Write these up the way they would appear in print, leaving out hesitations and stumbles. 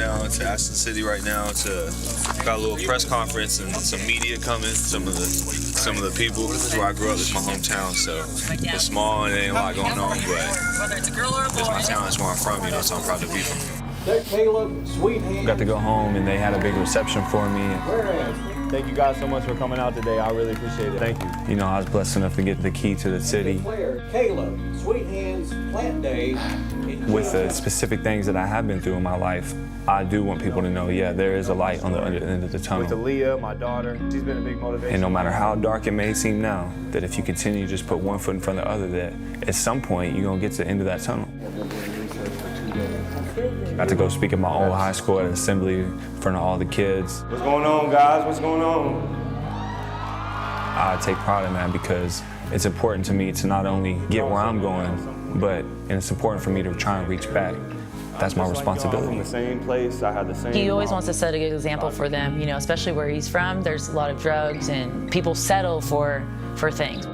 down to Ashland City right now got a little press conference and some media coming. Some of the people. This is where I grew up. This is my hometown, so it's small and there ain't a lot going on, but it's my town. It's where I'm from, so I'm proud to be from here. Caleb, sweet hand. Got to go home and they had a big reception for me. Thank you guys so much for coming out today. I really appreciate it. Thank you. You know, I was blessed enough to get the key to the city. Caleb, sweet hands, plant day. With the specific things that I have been through in my life, I do want people to know, yeah, there is a light on the end of the tunnel. With Aaliyah, my daughter, she's been a big motivation. And no matter how dark it may seem now, that if you continue to just put one foot in front of the other, that at some point you're gonna get to the end of that tunnel. Got to go speak at my old high school at an assembly in front of all the kids. What's going on, guys? What's going on? I take pride in that because it's important to me to not only get where I'm going, but it's important for me to try and reach back. That's my responsibility. The same place, I had the same. He always wants to set a good example for them, especially where he's from. There's a lot of drugs and people settle for things.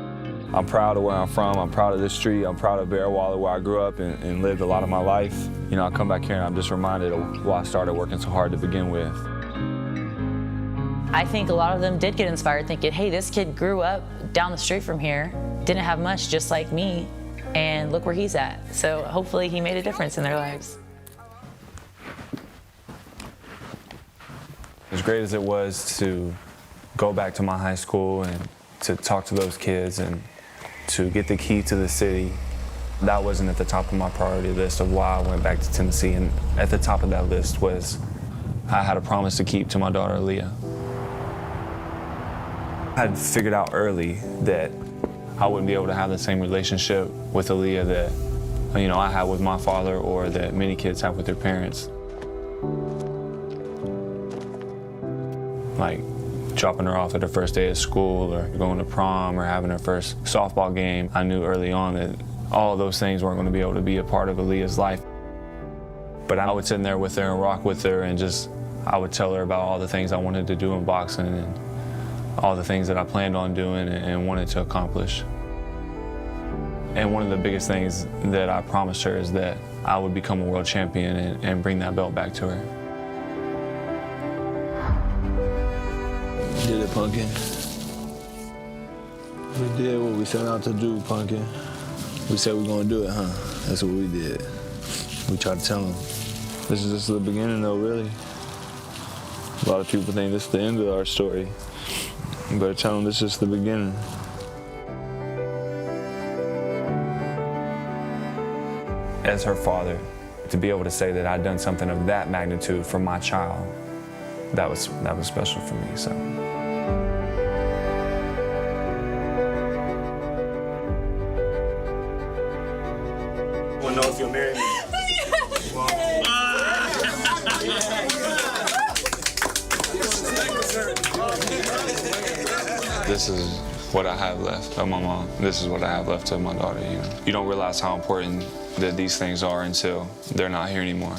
I'm proud of where I'm from. I'm proud of this street. I'm proud of Bear Waller, where I grew up and lived a lot of my life. I come back here and I'm just reminded of why I started working so hard to begin with. I think a lot of them did get inspired thinking, hey, this kid grew up down the street from here, didn't have much just like me, and look where he's at. So hopefully he made a difference in their lives. As great as it was to go back to my high school and to talk to those kids and to get the key to the city, that wasn't at the top of my priority list of why I went back to Tennessee. And at the top of that list was I had a promise to keep to my daughter, Aaliyah. I had figured out early that I wouldn't be able to have the same relationship with Aaliyah that I had with my father or that many kids have with their parents. Like dropping her off at her first day of school or going to prom or having her first softball game. I knew early on that all of those things weren't going to be able to be a part of Aaliyah's life. But I would sit in there with her and rock with her and I would tell her about all the things I wanted to do in boxing and all the things that I planned on doing and wanted to accomplish. And one of the biggest things that I promised her is that I would become a world champion and bring that belt back to her. Did it, Pumpkin. We did what we set out to do, Pumpkin. We said we were gonna do it, huh? That's what we did. We tried to tell them. This is just the beginning, though, really. A lot of people think this is the end of our story. You better tell them this is the beginning. As her father, to be able to say that I'd done something of that magnitude for my child, that was special for me, so. Want to know if you'll marry me? This is what I have left of my mom. This is what I have left of my daughter. You don't realize how important that these things are until they're not here anymore.